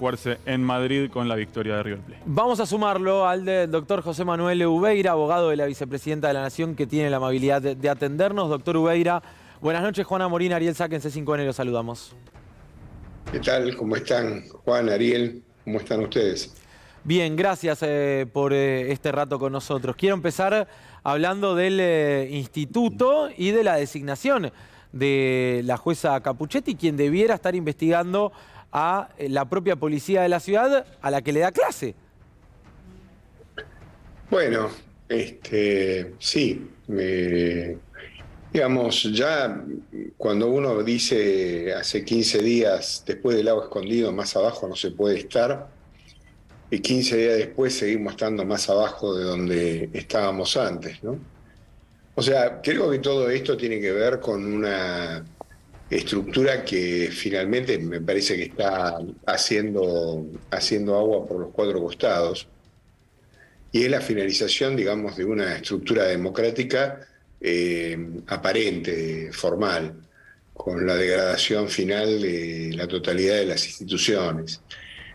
jugarse en Madrid con la victoria de River Plate. Vamos a sumarlo al del doctor José Manuel Ubeira, abogado de la vicepresidenta de la Nación, que tiene la amabilidad de atendernos. Doctor Ubeira, buenas noches. Juana Morín, Ariel Saque en C5N, los saludamos. ¿Qué tal? ¿Cómo están? Juan, Ariel, ¿cómo están ustedes? Bien, gracias por este rato con nosotros. Quiero empezar hablando del instituto y de la designación de la jueza Capuchetti, quien debiera estar investigando a la propia policía de la ciudad a la que le da clase. Bueno, sí, digamos, ya cuando uno dice hace 15 días, después del lago escondido, más abajo no se puede estar, y 15 días después seguimos estando más abajo de donde estábamos antes, ¿no? O sea, creo que todo esto tiene que ver con una estructura que finalmente me parece que está haciendo agua por los cuatro costados, y es la finalización, digamos, de una estructura democrática aparente, formal, con la degradación final de la totalidad de las instituciones.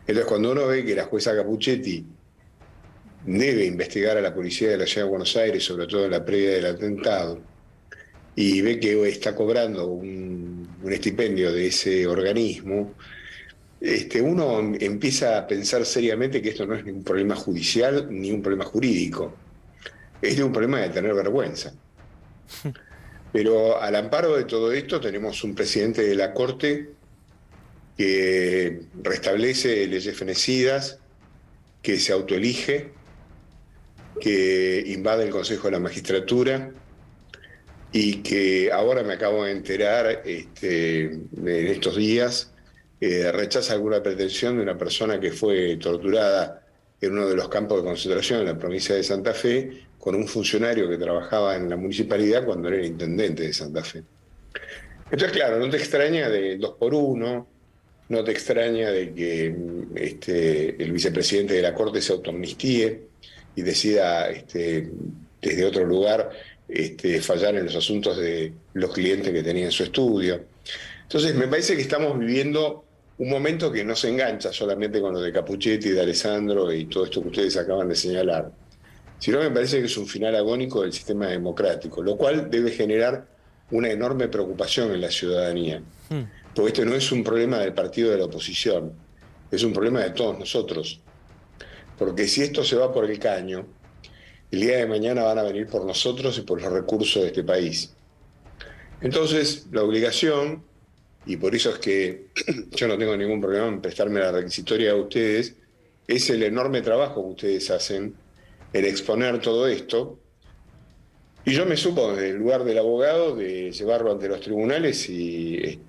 Entonces, cuando uno ve que la jueza Capuchetti debe investigar a la policía de la Ciudad de Buenos Aires, sobre todo en la previa del atentado, y ve que está cobrando un estipendio de ese organismo, uno empieza a pensar seriamente que esto no es ni un problema judicial ni un problema jurídico, es de un problema de tener vergüenza. Pero al amparo de todo esto tenemos un presidente de la Corte que restablece leyes fenecidas, que se autoelige, que invade el Consejo de la Magistratura y que ahora me acabo de enterar en estos días rechaza alguna pretensión de una persona que fue torturada en uno de los campos de concentración en la provincia de Santa Fe con un funcionario que trabajaba en la municipalidad cuando era intendente de Santa Fe. Entonces, claro, no te extraña de 2x1, no te extraña de que el vicepresidente de la Corte se autoamnistíe y decida desde otro lugar fallar en los asuntos de los clientes que tenía en su estudio. Entonces, me parece que estamos viviendo un momento que no se engancha solamente con lo de Capuchetti, de Alessandro y todo esto que ustedes acaban de señalar, sino me parece que es un final agónico del sistema democrático, lo cual debe generar una enorme preocupación en la ciudadanía. Porque este no es un problema del partido de la oposición, es un problema de todos nosotros. Porque si esto se va por el caño, el día de mañana van a venir por nosotros y por los recursos de este país. Entonces, la obligación, y por eso es que yo no tengo ningún problema en prestarme la requisitoria a ustedes, es el enorme trabajo que ustedes hacen en exponer todo esto. Y yo me supo desde el lugar del abogado de llevarlo ante los tribunales y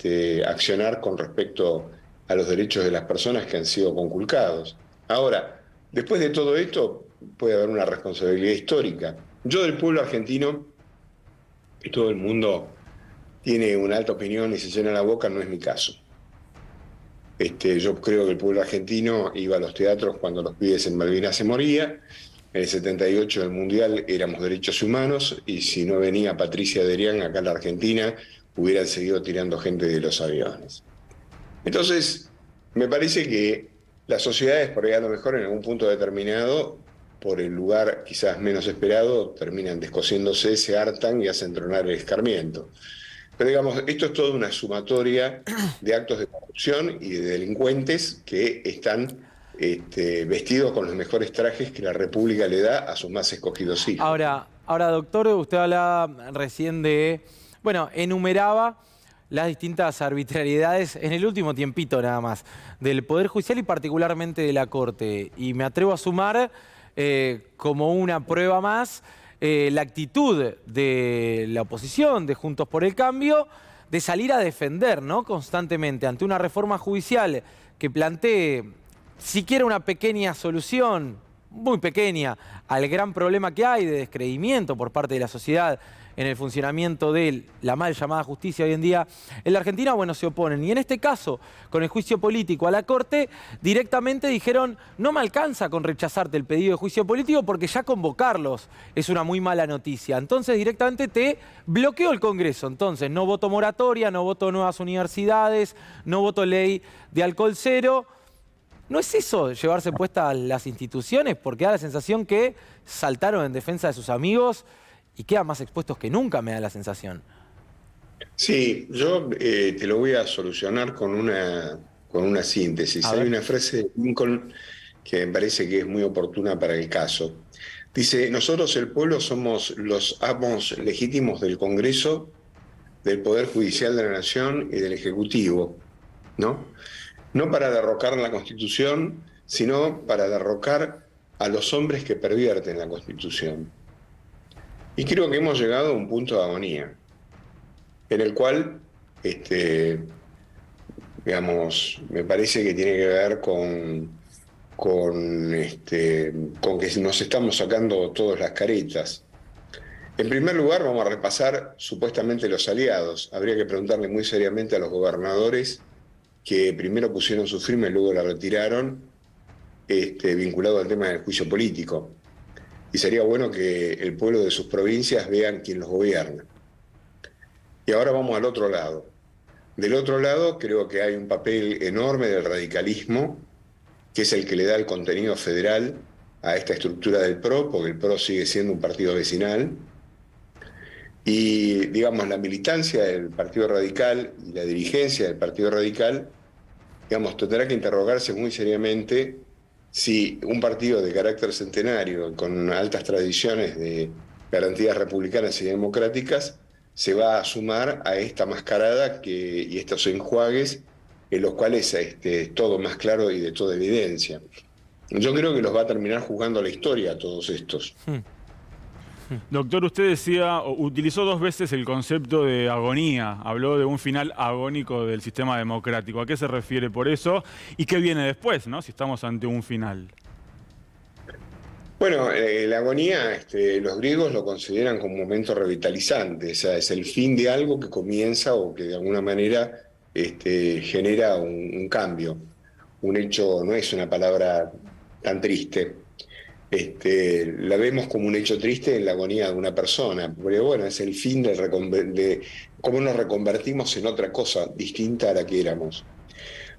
accionar con respecto a los derechos de las personas que han sido conculcados. Ahora, después de todo esto puede haber una responsabilidad histórica. Yo del pueblo argentino, que todo el mundo tiene una alta opinión y se llena la boca, no es mi caso. Yo creo que el pueblo argentino iba a los teatros cuando los pibes en Malvinas se morían. En el 78 del Mundial éramos derechos humanos y si no venía Patricia Derian acá en la Argentina, hubieran seguido tirando gente de los aviones. Entonces, me parece que las sociedades, por ahí a lo mejor en algún punto determinado, por el lugar quizás menos esperado, terminan descosiéndose, se hartan y hacen tronar el escarmiento. Pero digamos, esto es toda una sumatoria de actos de corrupción y de delincuentes que están vestidos con los mejores trajes que la República le da a sus más escogidos hijos. Ahora, doctor, usted hablaba recién de, bueno, enumeraba las distintas arbitrariedades en el último tiempito nada más, del Poder Judicial y particularmente de la Corte. Y me atrevo a sumar como una prueba más la actitud de la oposición, de Juntos por el Cambio, de salir a defender, ¿no?, constantemente ante una reforma judicial que plantee siquiera una pequeña solución, muy pequeña, al gran problema que hay de descreimiento por parte de la sociedad en el funcionamiento de la mal llamada justicia hoy en día en la Argentina, bueno, se oponen. Y en este caso, con el juicio político a la Corte, directamente dijeron, no me alcanza con rechazarte el pedido de juicio político porque ya convocarlos es una muy mala noticia. Entonces directamente te bloqueó el Congreso. Entonces no voto moratoria, no voto nuevas universidades, no voto ley de alcohol cero. ¿No es eso llevarse puestas las instituciones? Porque da la sensación que saltaron en defensa de sus amigos y quedan más expuestos que nunca, me da la sensación. Sí, yo te lo voy a solucionar con una síntesis. A Hay ver. una frase de Lincoln que me parece que es muy oportuna para el caso. Dice, nosotros el pueblo somos los amos legítimos del Congreso, del Poder Judicial de la Nación y del Ejecutivo, ¿no? No para derrocar la Constitución, sino para derrocar a los hombres que pervierten la Constitución. Y creo que hemos llegado a un punto de agonía, en el cual, digamos, me parece que tiene que ver con que nos estamos sacando todas las caretas. En primer lugar, vamos a repasar supuestamente los aliados. Habría que preguntarle muy seriamente a los gobernadores que primero pusieron su firma y luego la retiraron, vinculado al tema del juicio político. Y sería bueno que el pueblo de sus provincias vean quién los gobierna. Y ahora vamos al otro lado. Del otro lado, creo que hay un papel enorme del radicalismo, que es el que le da el contenido federal a esta estructura del PRO, porque el PRO sigue siendo un partido vecinal. Y, digamos, la militancia del Partido Radical y la dirigencia del Partido Radical, digamos, tendrá que interrogarse muy seriamente si un partido de carácter centenario, con altas tradiciones de garantías republicanas y democráticas, se va a sumar a esta mascarada y estos enjuagues en los cuales es todo más claro y de toda evidencia. Yo creo que los va a terminar jugando la historia a todos estos. Doctor, usted decía, o utilizó 2 veces el concepto de agonía. Habló de un final agónico del sistema democrático. ¿A qué se refiere por eso? ¿Y qué viene después, ¿no? Si estamos ante un final. Bueno, la agonía, los griegos lo consideran como un momento revitalizante, o sea, es el fin de algo que comienza o que de alguna manera genera un cambio. Un hecho no es una palabra tan triste. La vemos como un hecho triste en la agonía de una persona, porque bueno, es el fin de cómo nos reconvertimos en otra cosa distinta a la que éramos.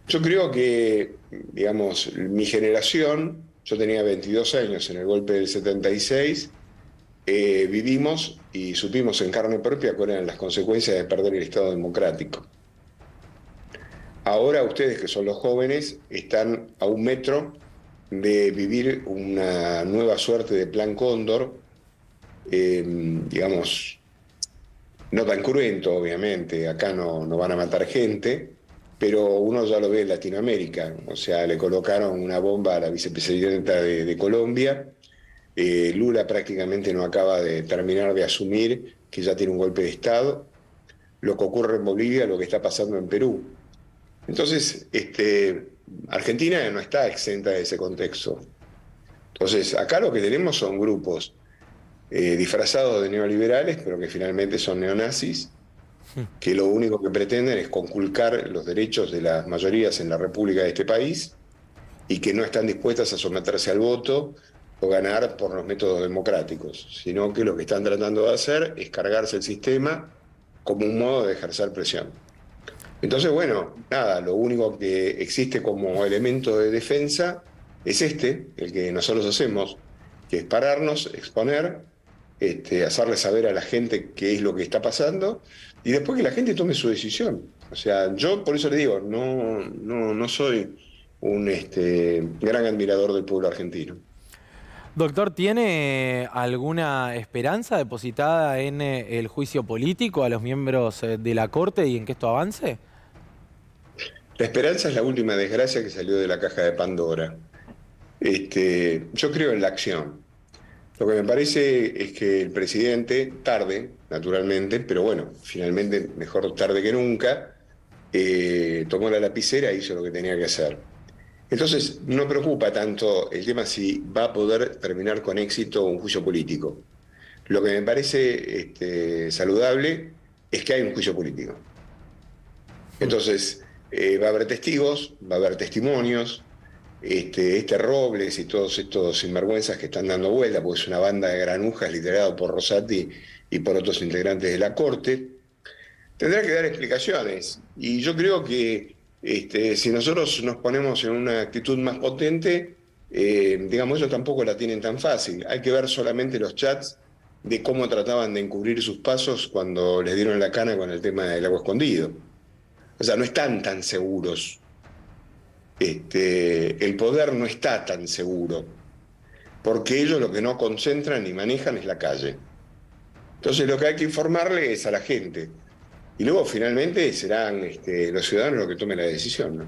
Yo creo que, digamos, mi generación, yo tenía 22 años en el golpe del 76, vivimos y supimos en carne propia cuáles eran las consecuencias de perder el Estado democrático. Ahora ustedes, que son los jóvenes, están a un metro de vivir una nueva suerte de plan Cóndor, digamos, no tan cruento, obviamente, acá no van a matar gente, pero uno ya lo ve en Latinoamérica, o sea, le colocaron una bomba a la vicepresidenta de Colombia, Lula prácticamente no acaba de terminar de asumir que ya tiene un golpe de Estado, lo que ocurre en Bolivia, lo que está pasando en Perú. Entonces, Argentina no está exenta de ese contexto. Entonces, acá lo que tenemos son grupos disfrazados de neoliberales, pero que finalmente son neonazis, que lo único que pretenden es conculcar los derechos de las mayorías en la República de este país y que no están dispuestas a someterse al voto o ganar por los métodos democráticos, sino que lo que están tratando de hacer es cargarse el sistema como un modo de ejercer presión. Entonces, bueno, nada, lo único que existe como elemento de defensa es el que nosotros hacemos, que es pararnos, exponer, hacerle saber a la gente qué es lo que está pasando y después que la gente tome su decisión. O sea, yo por eso le digo, no soy un gran admirador del pueblo argentino. Doctor, ¿tiene alguna esperanza depositada en el juicio político a los miembros de la Corte y en que esto avance? La esperanza es la última desgracia que salió de la caja de Pandora. Yo creo en la acción. Lo que me parece es que el presidente, tarde, naturalmente, pero bueno, finalmente mejor tarde que nunca, tomó la lapicera e hizo lo que tenía que hacer. Entonces, no preocupa tanto el tema si va a poder terminar con éxito un juicio político. Lo que me parece saludable es que hay un juicio político. Entonces, va a haber testigos, va a haber testimonios, Robles y todos estos sinvergüenzas que están dando vuelta, porque es una banda de granujas liderado por Rosati y por otros integrantes de la Corte, tendrá que dar explicaciones. Y yo creo que si nosotros nos ponemos en una actitud más potente, digamos, ellos tampoco la tienen tan fácil. Hay que ver solamente los chats de cómo trataban de encubrir sus pasos cuando les dieron la cana con el tema del agua escondido. O sea, no están tan seguros. El poder no está tan seguro, porque ellos lo que no concentran ni manejan es la calle. Entonces lo que hay que informarle es a la gente. Y luego finalmente serán los ciudadanos los que tomen la decisión, ¿no?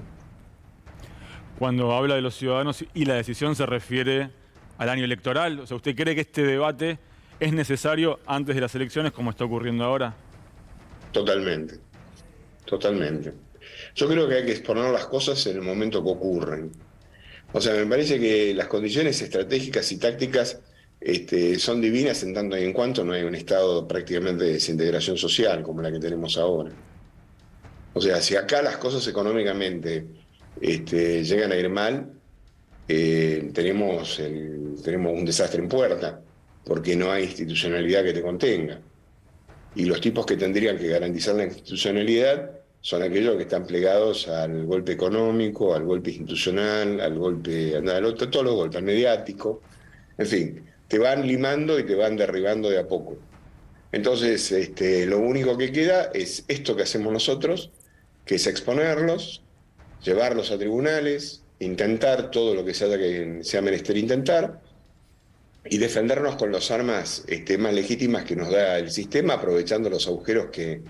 Cuando habla de los ciudadanos y la decisión se refiere al año electoral, o sea, ¿usted cree que este debate es necesario antes de las elecciones como está ocurriendo ahora? Totalmente, totalmente. Yo creo que hay que exponer las cosas en el momento que ocurren. O sea, me parece que las condiciones estratégicas y tácticas son divinas en tanto y en cuanto no hay un estado prácticamente de desintegración social como la que tenemos ahora. O sea, si acá las cosas económicamente llegan a ir mal, tenemos un desastre en puerta, porque no hay institucionalidad que te contenga. Y los tipos que tendrían que garantizar la institucionalidad son aquellos que están plegados al golpe económico, al golpe institucional, al golpe, todos los golpes, al mediático. En fin, te van limando y te van derribando de a poco. Entonces, lo único que queda es esto que hacemos nosotros, que es exponerlos, llevarlos a tribunales, intentar todo lo que sea menester intentar, y defendernos con las armas más legítimas que nos da el sistema, aprovechando los agujeros que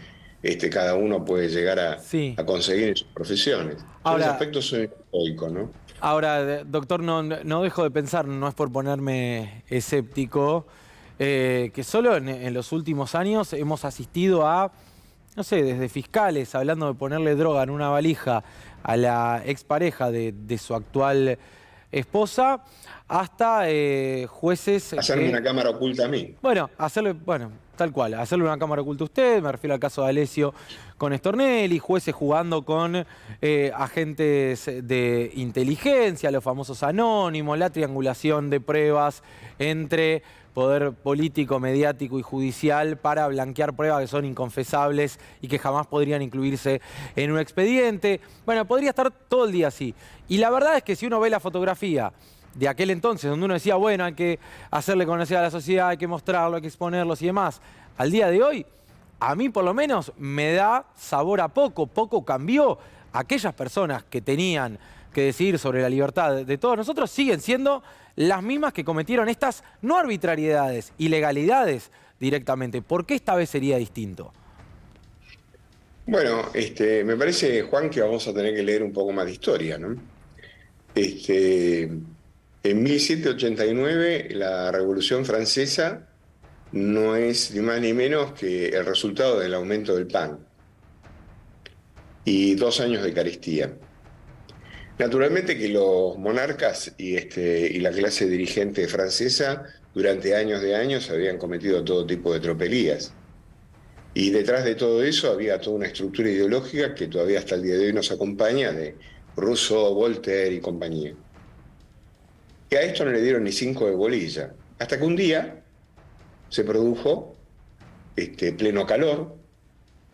cada uno puede llegar a conseguir en sus profesiones. Ahora, en ese aspecto soy estoico, ¿no? Ahora, doctor, no dejo de pensar, no es por ponerme escéptico, que solo en los últimos años hemos asistido a, no sé, desde fiscales hablando de ponerle droga en una valija a la expareja de su actual esposa, hasta jueces... Hacerme una cámara oculta a mí. Bueno, tal cual, hacerle una cámara oculta a usted, me refiero al caso de Alessio con Stornelli, jueces jugando con agentes de inteligencia, los famosos anónimos, la triangulación de pruebas entre poder político, mediático y judicial para blanquear pruebas que son inconfesables y que jamás podrían incluirse en un expediente. Bueno, podría estar todo el día así. Y la verdad es que si uno ve la fotografía de aquel entonces, donde uno decía, bueno, hay que hacerle conocer a la sociedad, hay que mostrarlo, hay que exponerlos y demás, al día de hoy, a mí por lo menos me da sabor a poco. Poco cambió. Aquellas personas que tenían que decidir sobre la libertad de todos nosotros siguen siendo las mismas que cometieron estas no arbitrariedades, ilegalidades directamente. ¿Por qué esta vez sería distinto? Bueno, me parece, Juan, que vamos a tener que leer un poco más de historia, ¿no? En 1789, la Revolución Francesa no es ni más ni menos que el resultado del aumento del pan y 2 años de carestía. Naturalmente que los monarcas y la clase dirigente francesa durante años de años habían cometido todo tipo de tropelías. Y detrás de todo eso había toda una estructura ideológica que todavía hasta el día de hoy nos acompaña, de Rousseau, Voltaire y compañía. Y a esto no le dieron ni 5 de bolilla, hasta que un día se produjo pleno calor,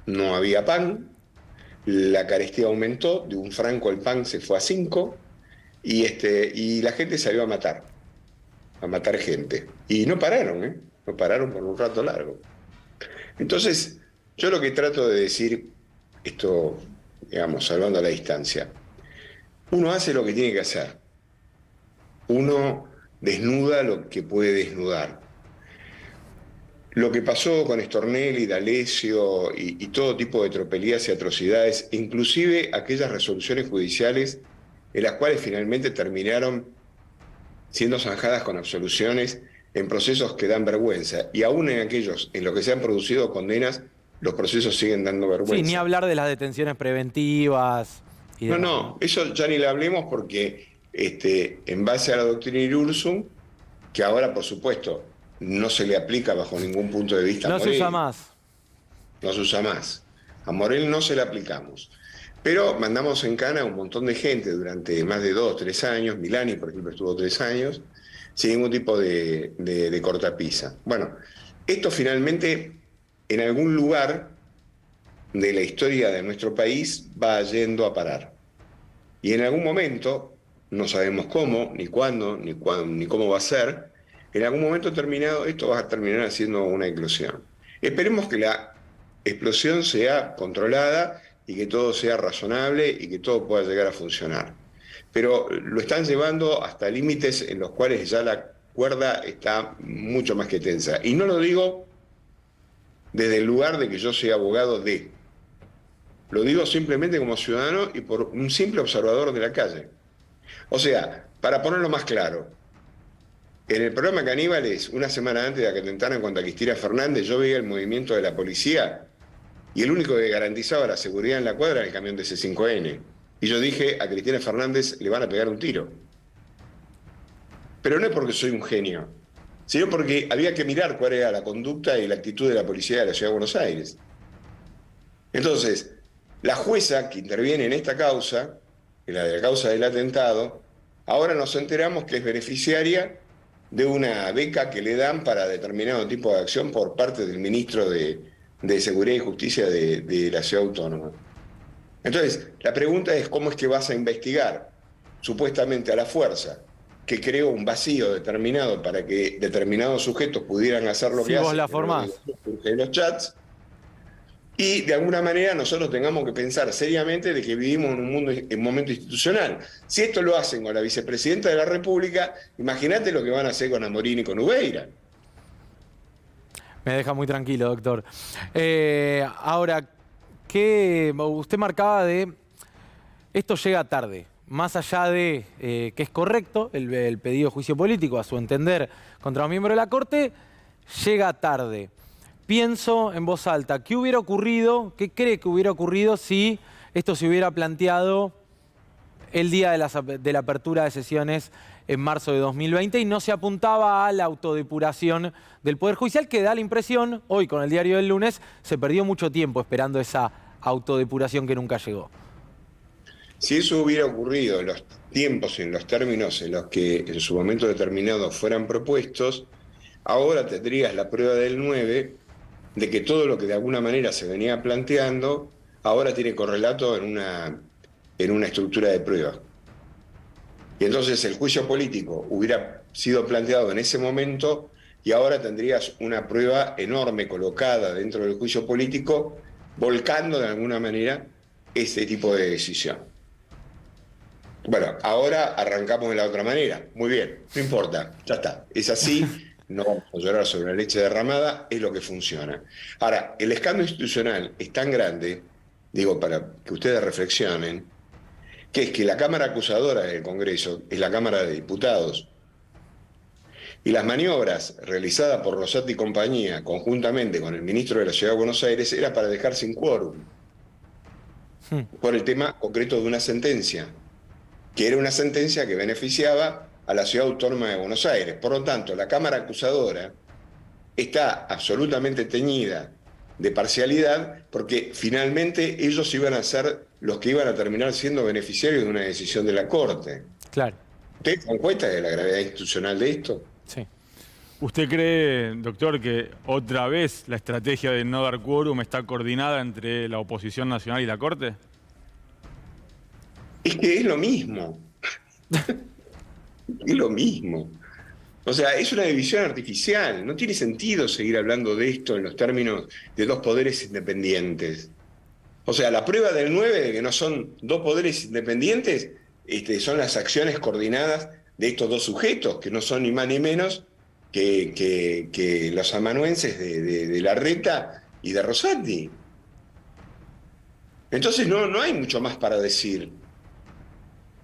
no había pan, la carestía aumentó, de 1 franco el pan se fue a 5, y la gente salió a matar gente. Y no pararon, no pararon por un rato largo. Entonces, yo lo que trato de decir, esto, digamos, salvando la distancia, uno hace lo que tiene que hacer. Uno desnuda lo que puede desnudar. Lo que pasó con Stornelli, D'Alessio y todo tipo de tropelías y atrocidades, inclusive aquellas resoluciones judiciales en las cuales finalmente terminaron siendo zanjadas con absoluciones en procesos que dan vergüenza. Y aún en aquellos en los que se han producido condenas, los procesos siguen dando vergüenza. Sí, ni hablar de las detenciones preventivas. Y demás, no, eso ya ni lo hablemos porque en base a la doctrina Irursum, que ahora, por supuesto, no se le aplica bajo ningún punto de vista a Morel. No se usa más. No se usa más. A Morel no se le aplicamos. Pero mandamos en cana a un montón de gente durante más de 2, 3 años. Milani, por ejemplo, estuvo 3 años, sin ningún tipo de cortapisa. Bueno, esto finalmente, en algún lugar de la historia de nuestro país, va yendo a parar. Y en algún momento, no sabemos cómo, ni cuándo, ni cómo va a ser, en algún momento terminado, esto va a terminar siendo una eclosión. Esperemos que la explosión sea controlada y que todo sea razonable y que todo pueda llegar a funcionar. Pero lo están llevando hasta límites en los cuales ya la cuerda está mucho más que tensa. Y no lo digo desde el lugar de que yo sea abogado de. Lo digo simplemente como ciudadano y por un simple observador de la calle. O sea, para ponerlo más claro, en el programa Caníbales, una semana antes de que atentaran contra Cristina Fernández, yo veía el movimiento de la policía y el único que garantizaba la seguridad en la cuadra era el camión de C5N. Y yo dije, a Cristina Fernández le van a pegar un tiro. Pero no es porque soy un genio, sino porque había que mirar cuál era la conducta y la actitud de la policía de la Ciudad de Buenos Aires. Entonces, la jueza que interviene en esta causa, en la de la causa del atentado, ahora nos enteramos que es beneficiaria de una beca que le dan para determinado tipo de acción por parte del ministro de Seguridad y Justicia de la Ciudad Autónoma. Entonces, la pregunta es cómo es que vas a investigar supuestamente a la fuerza que creó un vacío determinado para que determinados sujetos pudieran hacer lo que hacen. Si vos la formás. De los chats. Y de alguna manera nosotros tengamos que pensar seriamente de que vivimos en un momento institucional. Si esto lo hacen con la vicepresidenta de la República, imagínate lo que van a hacer con Amorín y con Ubeira. Me deja muy tranquilo, doctor. Ahora, ¿qué usted marcaba de esto llega tarde? Más allá de que es correcto el pedido de juicio político, a su entender, contra un miembro de la Corte, llega tarde. Pienso en voz alta, ¿qué hubiera ocurrido, qué cree que hubiera ocurrido si esto se hubiera planteado el día de la apertura de sesiones en marzo de 2020 y no se apuntaba a la autodepuración del Poder Judicial, que da la impresión, hoy con el diario del lunes, se perdió mucho tiempo esperando esa autodepuración que nunca llegó? Si eso hubiera ocurrido en los tiempos, en los términos en los que en su momento determinado fueran propuestos, ahora tendrías la prueba del 9 de que todo lo que de alguna manera se venía planteando, ahora tiene correlato en una estructura de prueba. Y entonces el juicio político hubiera sido planteado en ese momento y ahora tendrías una prueba enorme colocada dentro del juicio político, volcando de alguna manera ese tipo de decisión. Bueno, ahora arrancamos de la otra manera. Muy bien, no importa, ya está. Es así, no vamos a llorar sobre la leche derramada, es lo que funciona. Ahora, el escándalo institucional es tan grande, digo, para que ustedes reflexionen, que es que la Cámara Acusadora del Congreso es la Cámara de Diputados. Y las maniobras realizadas por Rosati y compañía, conjuntamente con el ministro de la Ciudad de Buenos Aires, era para dejar sin quórum. Por el tema concreto de una sentencia, que era una sentencia que beneficiaba a la Ciudad Autónoma de Buenos Aires. Por lo tanto, la Cámara Acusadora está absolutamente teñida de parcialidad porque finalmente ellos iban a ser los que iban a terminar siendo beneficiarios de una decisión de la Corte. Claro. ¿Ustedes se dan cuenta de la gravedad institucional de esto? Sí. ¿Usted cree, doctor, que otra vez la estrategia de no dar quórum está coordinada entre la oposición nacional y la Corte? Es que es lo mismo. Es lo mismo. O sea, es una división artificial. No tiene sentido seguir hablando de esto en los términos de dos poderes independientes. O sea, la prueba del 9 de que no son dos poderes independientes son las acciones coordinadas de estos dos sujetos, que no son ni más ni menos que los amanuenses de Larreta y de Rosati. Entonces no hay mucho más para decir.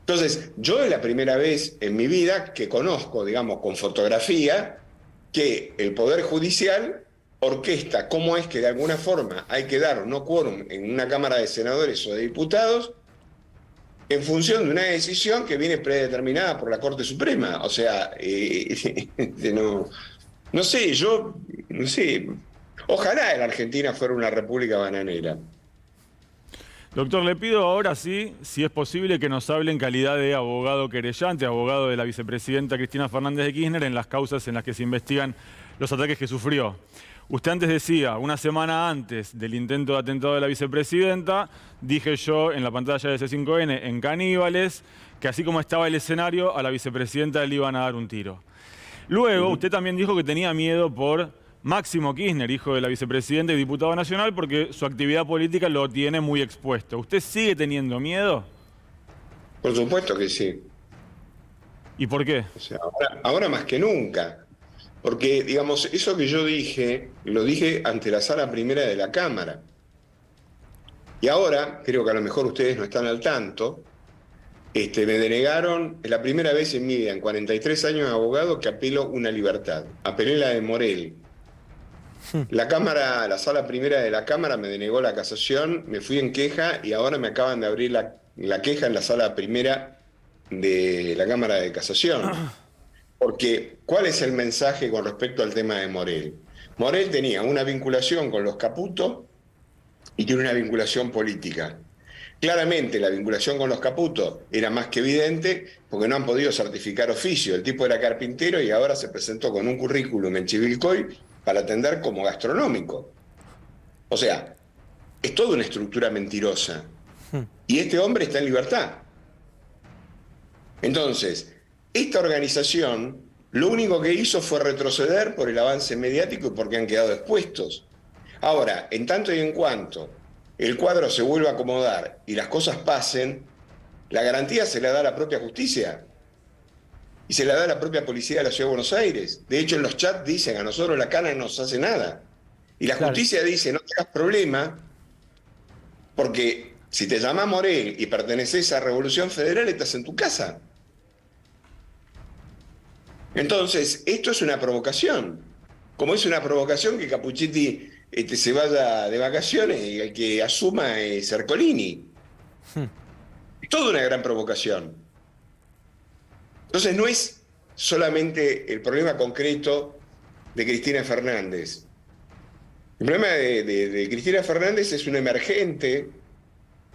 Entonces, yo es la primera vez en mi vida que conozco, digamos, con fotografía, que el Poder Judicial orquesta cómo es que de alguna forma hay que dar no quórum en una Cámara de Senadores o de Diputados en función de una decisión que viene predeterminada por la Corte Suprema. O sea, no sé, ojalá la Argentina fuera una república bananera. Doctor, le pido ahora sí, si es posible, que nos hable en calidad de abogado querellante, abogado de la vicepresidenta Cristina Fernández de Kirchner en las causas en las que se investigan los ataques que sufrió. Usted antes decía, una semana antes del intento de atentado de la vicepresidenta, dije yo en la pantalla de C5N, en Caníbales, que así como estaba el escenario, a la vicepresidenta le iban a dar un tiro. Luego, usted también dijo que tenía miedo por Máximo Kirchner, hijo de la vicepresidenta y diputado nacional, porque su actividad política lo tiene muy expuesto. ¿Usted sigue teniendo miedo? Por supuesto que sí. ¿Y por qué? O sea, ahora más que nunca. Porque, digamos, eso que yo dije, lo dije ante la sala primera de la Cámara. Y ahora, creo que a lo mejor ustedes no están al tanto, me denegaron, es la primera vez en mi vida, en 43 años de abogado, que apelo una libertad. Apelé la de Morel. La Cámara, la sala primera de la Cámara me denegó la casación, me fui en queja y ahora me acaban de abrir la queja en la sala primera de la Cámara de Casación. Porque, ¿cuál es el mensaje con respecto al tema de Morel? Morel tenía una vinculación con los Caputo y tiene una vinculación política. Claramente la vinculación con los Caputo era más que evidente porque no han podido certificar oficio. El tipo era carpintero y ahora se presentó con un currículum en Chivilcoy para atender como gastronómico. O sea, es toda una estructura mentirosa. Y este hombre está en libertad. Entonces, esta organización lo único que hizo fue retroceder por el avance mediático y porque han quedado expuestos. Ahora, en tanto y en cuanto el cuadro se vuelva a acomodar y las cosas pasen, la garantía se la da la propia justicia y se la da la propia policía de la Ciudad de Buenos Aires. De hecho, en los chats dicen, a nosotros la cana no nos hace nada. Y la justicia dice, no tengas problema, porque si te llamas Morel y perteneces a Revolución Federal, estás en tu casa. Entonces, esto es una provocación. Como es una provocación que Capuchetti se vaya de vacaciones y el que asuma es Ercolini. Es toda una gran provocación. Entonces, no es solamente el problema concreto de Cristina Fernández. El problema de Cristina Fernández es un emergente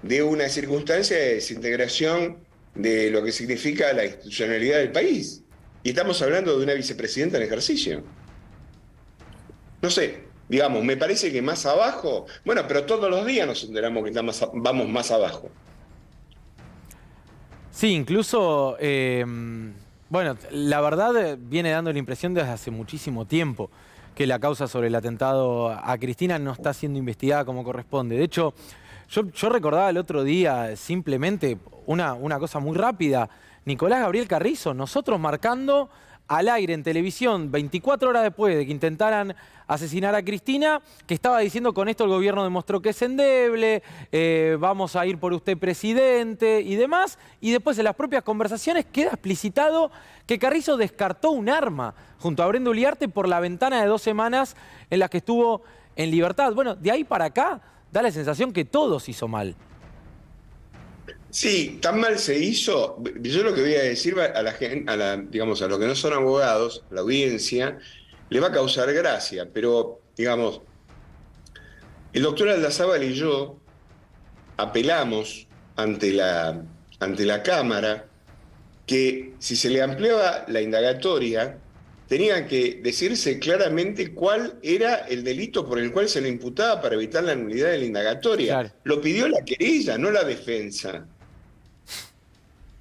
de una circunstancia de desintegración de lo que significa la institucionalidad del país. Y estamos hablando de una vicepresidenta en ejercicio. No sé, digamos, me parece que más abajo, bueno, pero todos los días nos enteramos que vamos más abajo. Sí, incluso, bueno, la verdad viene dando la impresión desde hace muchísimo tiempo que la causa sobre el atentado a Cristina no está siendo investigada como corresponde. De hecho, yo recordaba el otro día simplemente una cosa muy rápida. Nicolás Gabriel Carrizo, nosotros marcando al aire en televisión 24 horas después de que intentaran asesinar a Cristina, que estaba diciendo con esto el gobierno demostró que es endeble, vamos a ir por usted presidente y demás, y después en las propias conversaciones queda explicitado que Carrizo descartó un arma junto a Brenda Uliarte por la ventana de 2 semanas en las que estuvo en libertad. Bueno, de ahí para acá da la sensación que todo se hizo mal. Sí, tan mal se hizo. Yo lo que voy a decir a la gente, digamos, a los que no son abogados, a la audiencia, le va a causar gracia, pero, digamos, el doctor Aldazábal y yo apelamos ante la Cámara que si se le ampliaba la indagatoria, tenía que decirse claramente cuál era el delito por el cual se le imputaba para evitar la nulidad de la indagatoria. Claro. Lo pidió la querella, no la defensa.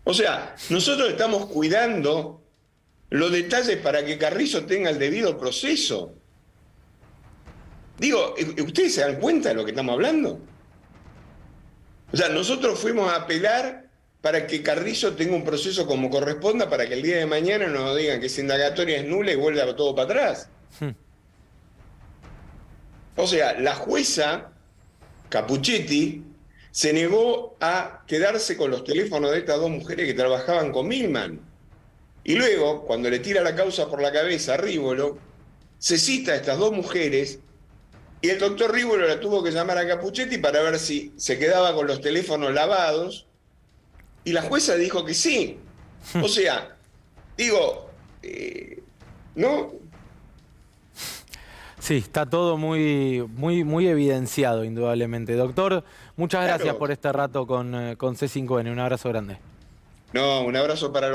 O sea, nosotros estamos cuidando los detalles para que Carrizo tenga el debido proceso. Digo, ¿ustedes se dan cuenta de lo que estamos hablando? O sea, nosotros fuimos a apelar para que Carrizo tenga un proceso como corresponda, para que el día de mañana no nos digan que esa indagatoria es nula y vuelva todo para atrás. O sea, la jueza Capuchetti se negó a quedarse con los teléfonos de estas 2 mujeres que trabajaban con Milman. Y luego, cuando le tira la causa por la cabeza a Rívolo, se cita a estas 2 mujeres y el doctor Rívolo la tuvo que llamar a Capuchetti para ver si se quedaba con los teléfonos lavados. Y la jueza dijo que sí. O sea, digo, ¿no? Sí, está todo muy evidenciado, indudablemente. Doctor, muchas gracias por este rato con C5N. Un abrazo grande. No, un abrazo para los